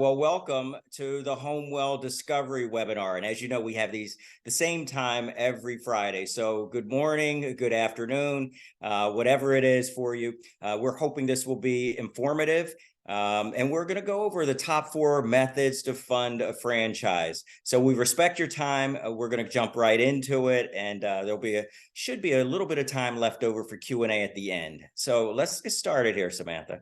Well, welcome to the HomeWell Discovery webinar. And as you know, we have these the same time every Friday. So good morning, good afternoon, whatever it is for you. We're hoping this will be informative. And we're going to go over the top 4 methods to fund a franchise. So we respect your time. We're going to jump right into it. And should be a little bit of time left over for Q&A at the end. So let's get started here, Samantha.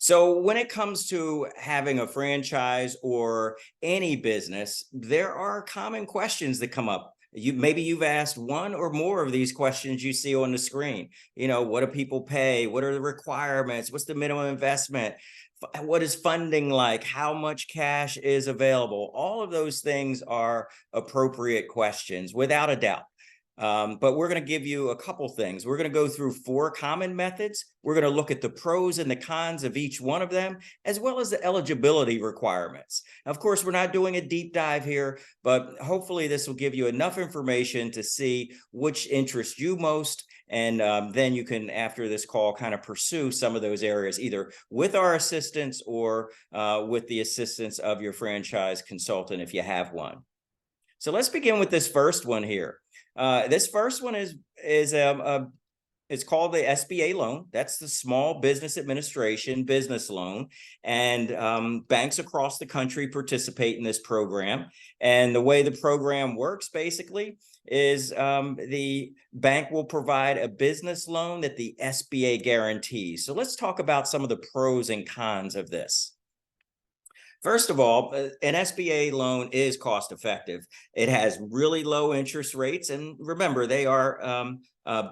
So when it comes to having a franchise or any business, there are common questions that come up. Maybe you've asked one or more of these questions you see on the screen. What do people pay? What are the requirements? What's the minimum investment? What is funding like? How much cash is available? All of those things are appropriate questions, without a doubt. But we're going to give you a couple things. We're going to go through 4 common methods. We're going to look at the pros and the cons of each one of them, as well as the eligibility requirements. Of course, we're not doing a deep dive here, but hopefully this will give you enough information to see which interests you most. And then you can, after this call, kind of pursue some of those areas, either with our assistance or with the assistance of your franchise consultant, if you have one. So let's begin with this first one here. This first one is it's called the SBA loan. That's the Small Business Administration business loan. And banks across the country participate in this program. And the way the program works basically is the bank will provide a business loan that the SBA guarantees. So let's talk about some of the pros and cons of this. First of all, an SBA loan is cost effective. It has really low interest rates, and remember, they are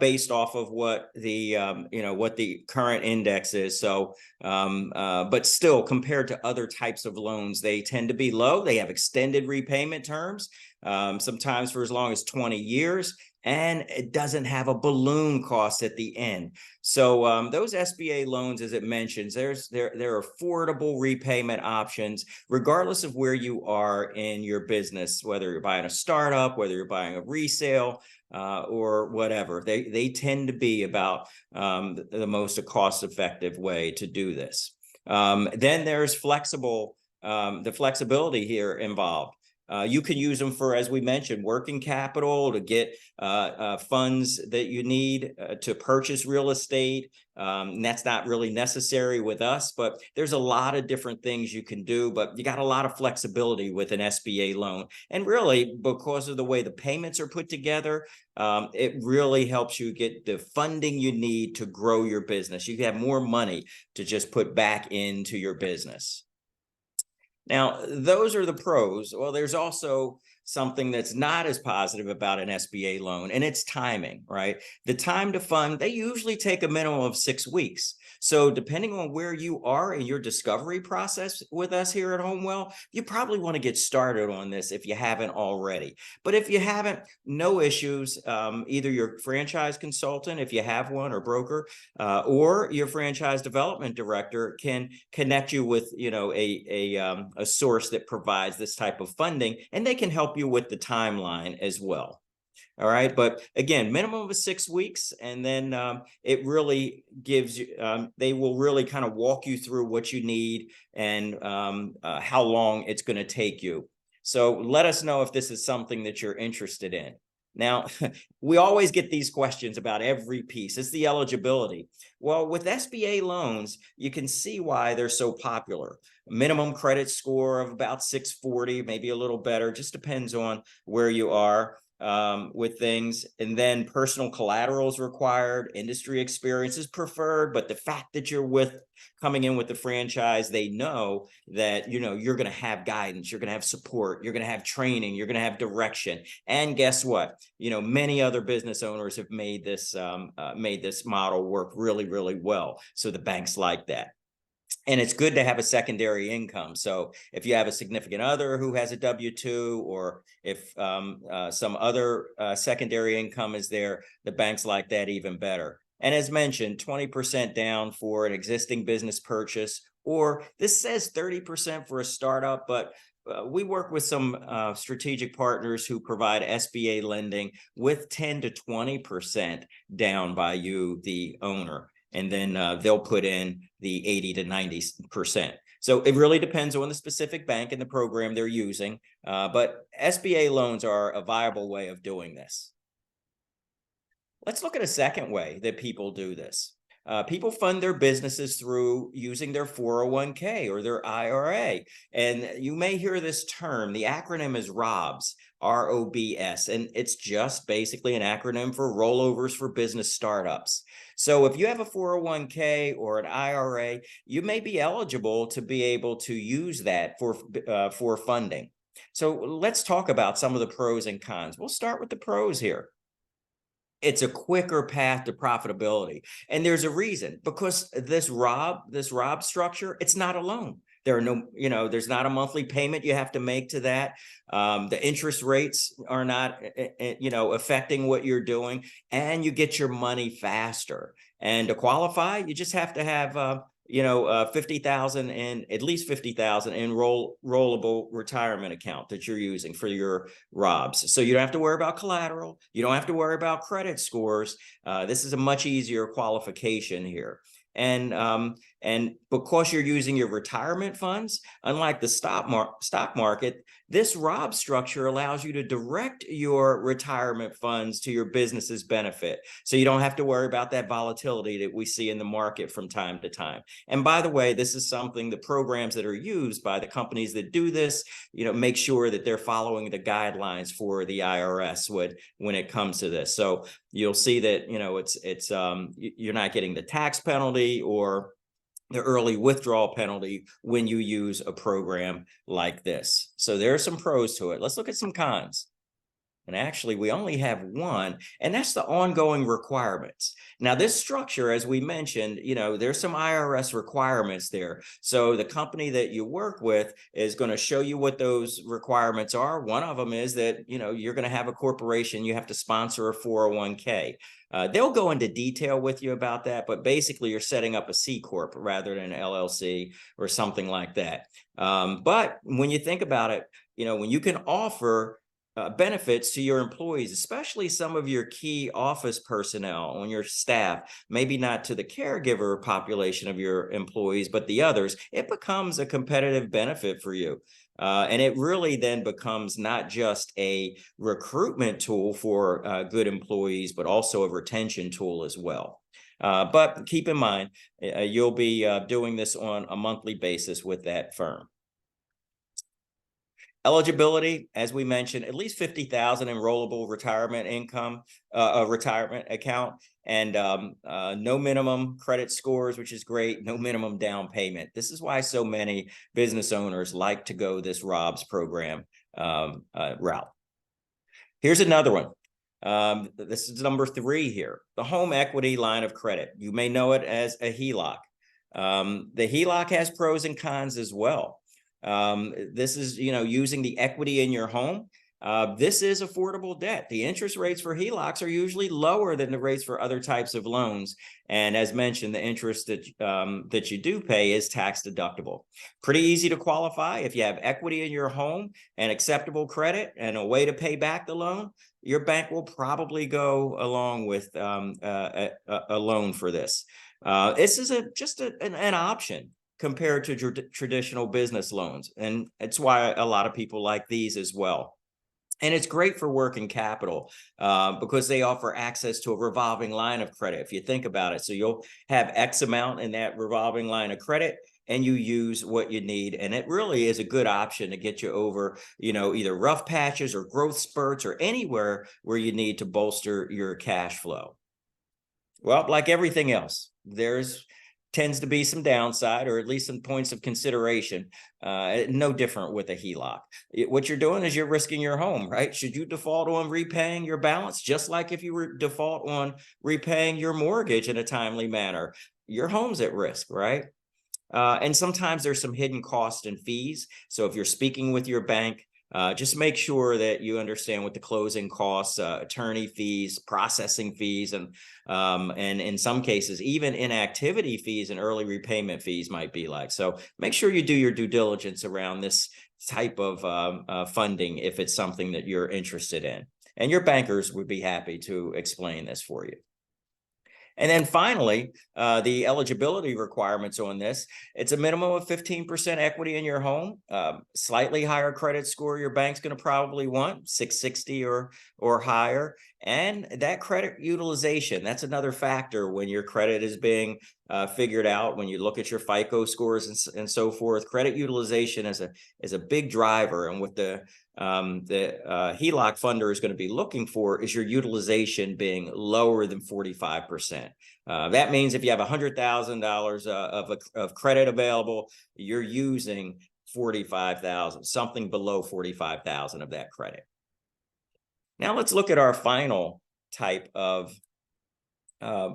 based off of what the current index is. So, but still, compared to other types of loans, they tend to be low. They have extended repayment terms, sometimes for as long as 20 years. And it doesn't have a balloon cost at the end. So those SBA loans, as it mentions, they're affordable repayment options, regardless of where you are in your business, whether you're buying a startup, whether you're buying a resale, or whatever. They tend to be about the most cost-effective way to do this. Then there's the flexibility here involved. You can use them for, as we mentioned, working capital, to get funds that you need to purchase real estate. And that's not really necessary with us, but there's a lot of different things you can do, but you got a lot of flexibility with an SBA loan. And really, because of the way the payments are put together, it really helps you get the funding you need to grow your business. You have more money to just put back into your business. Now, those are the pros. Well, there's also something that's not as positive about an SBA loan, and it's timing, right? The time to fund, they usually take a minimum of 6 weeks. So depending on where you are in your discovery process with us here at HomeWell, you probably want to get started on this if you haven't already. But if you haven't, no issues. Either your franchise consultant, if you have one, or broker, or your franchise development director can connect you with, a source that provides this type of funding, and they can help you with the timeline as well. All right. But again, minimum of 6 weeks. And then it really gives you, they will really kind of walk you through what you need and how long it's going to take you. So let us know if this is something that you're interested in. Now, we always get these questions about every piece. It's the eligibility. Well, with SBA loans, you can see why they're so popular. Minimum credit score of about 640, maybe a little better, just depends on where you are with things. And then personal collateral is required, industry experience is preferred, but the fact that you're coming in with the franchise, they know that you're going to have guidance, you're going to have support, you're going to have training, you're going to have direction. And guess what? Many other business owners have made this model work really, really well. So the banks like that. And it's good to have a secondary income. So if you have a significant other who has a W-2, or if some other secondary income is there, the banks like that even better. And as mentioned, 20% down for an existing business purchase, or this says 30% for a startup, but we work with some strategic partners who provide SBA lending with 10 to 20% down by you, the owner. And then they'll put in the 80 to 90%. So it really depends on the specific bank and the program they're using, but SBA loans are a viable way of doing this. Let's look at a second way that people do this. People fund their businesses through using their 401k or their IRA. And you may hear this term, the acronym is ROBS, ROBS, and it's just basically an acronym for rollovers for business startups. So if you have a 401k or an IRA, you may be eligible to be able to use that for funding. So let's talk about some of the pros and cons. We'll start with the pros here. It's a quicker path to profitability. And there's a reason, because this ROB structure, it's not a loan. There are no, there's not a monthly payment you have to make to that. The interest rates are not, affecting what you're doing, and you get your money faster. And to qualify, you just have to have, 50,000 and at least 50,000 in rollable retirement account that you're using for your ROBS. So you don't have to worry about collateral. You don't have to worry about credit scores. This is a much easier qualification here. And because you're using your retirement funds, unlike the stock market, this ROB structure allows you to direct your retirement funds to your business's benefit. So you don't have to worry about that volatility that we see in the market from time to time. And by the way, this is something, the programs that are used by the companies that do this, make sure that they're following the guidelines for the IRS when it comes to this. So you'll see that, you're not getting the tax penalty or the early withdrawal penalty when you use a program like this. So there are some pros to it. Let's look at some cons. And actually, we only have one, and that's the ongoing requirements. Now, this structure, as we mentioned, there's some IRS requirements there. So the company that you work with is going to show you what those requirements are. One of them is that, you're going to have a corporation, you have to sponsor a 401k. They'll go into detail with you about that, but basically you're setting up a C Corp rather than an LLC or something like that. But when you think about it, when you can offer benefits to your employees, especially some of your key office personnel on your staff, maybe not to the caregiver population of your employees, but the others, it becomes a competitive benefit for you. And it really then becomes not just a recruitment tool for good employees, but also a retention tool as well. But keep in mind, you'll be doing this on a monthly basis with that firm. Eligibility, as we mentioned, at least 50,000 in rollable retirement income, a retirement account, and no minimum credit scores, which is great, no minimum down payment. This is why so many business owners like to go this ROBS program route. Here's another one. This is number 3 here, the home equity line of credit. You may know it as a HELOC. The HELOC has pros and cons as well. This is, using the equity in your home. This is affordable debt. The interest rates for HELOCs are usually lower than the rates for other types of loans. And as mentioned, the interest that you do pay is tax deductible. Pretty easy to qualify. If you have equity in your home and acceptable credit and a way to pay back the loan, your bank will probably go along with a loan for this. This is just an option compared to traditional business loans. And it's why a lot of people like these as well. And it's great for working capital because they offer access to a revolving line of credit, if you think about it. So you'll have X amount in that revolving line of credit, and you use what you need. And it really is a good option to get you over, either rough patches or growth spurts or anywhere where you need to bolster your cash flow. Well, like everything else, tends to be some downside, or at least some points of consideration. No different with a HELOC. What you're doing is you're risking your home, right? Should you default on repaying your balance, just like if you were default on repaying your mortgage in a timely manner, your home's at risk, right? And sometimes there's some hidden costs and fees. So if you're speaking with your bank, just make sure that you understand what the closing costs, attorney fees, processing fees, and in some cases, even inactivity fees and early repayment fees might be like. So make sure you do your due diligence around this type of funding if it's something that you're interested in. And your bankers would be happy to explain this for you. And then finally, the eligibility requirements on this, it's a minimum of 15% equity in your home, slightly higher credit score your bank's going to probably want, 660 or higher. And that credit utilization, that's another factor when your credit is being figured out. When you look at your FICO scores and so forth, credit utilization is a big driver. And what the HELOC funder is going to be looking for is your utilization being lower than 45%. That means if you have $100,000 of credit available, you're using 45,000, something below 45,000 of that credit. Now let's look at our final type of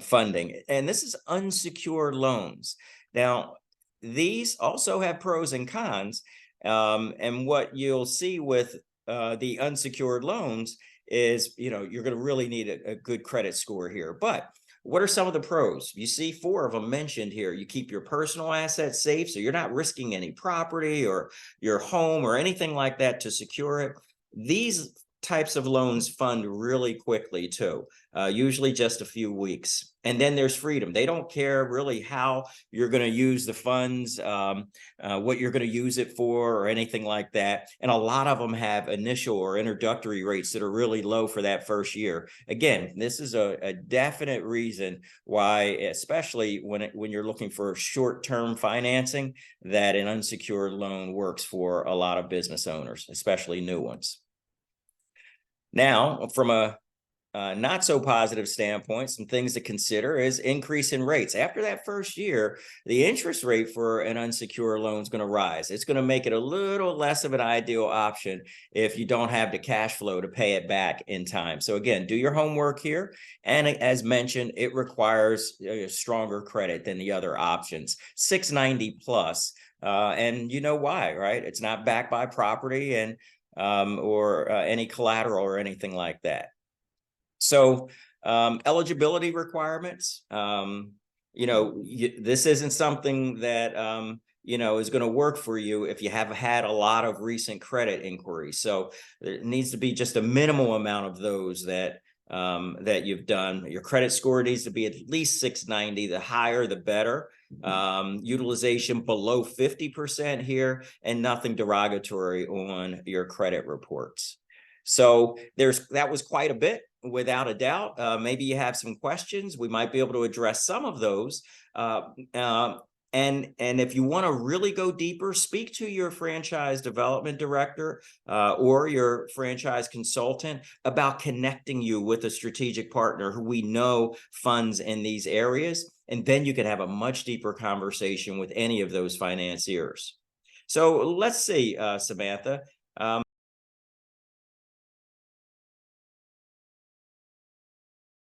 funding, and this is unsecured loans. Now, these also have pros and cons, and what you'll see with the unsecured loans is, you're going to really need a good credit score here. But what are some of the pros? You see 4 of them mentioned here. You keep your personal assets safe, so you're not risking any property or your home or anything like that to secure it. These types of loans fund really quickly too, usually just a few weeks. And then there's freedom. They don't care really how you're going to use the funds, what you're going to use it for or anything like that. And a lot of them have initial or introductory rates that are really low for that first year. Again, this is a definite reason why, especially when you're looking for short-term financing, that an unsecured loan works for a lot of business owners, especially new ones. Now, from a not so positive standpoint, some things to consider is increase in rates. After that first year, the interest rate for an unsecured loan is going to rise. It's going to make it a little less of an ideal option if you don't have the cash flow to pay it back in time. So again, do your homework here. And as mentioned, it requires a stronger credit than the other options, 690 plus. And you know why, right? It's not backed by property and or any collateral or anything like that. So eligibility requirements, this isn't something that, is going to work for you if you have had a lot of recent credit inquiries. So there needs to be just a minimal amount of those that you've done. Your credit score needs to be at least 690. The higher, the better. Utilization below 50% here, and nothing derogatory on your credit reports. So that was quite a bit, without a doubt. Maybe you have some questions. We might be able to address some of those. And if you want to really go deeper, speak to your franchise development director or your franchise consultant about connecting you with a strategic partner who we know funds in these areas. And then you can have a much deeper conversation with any of those financiers. So let's see, Samantha.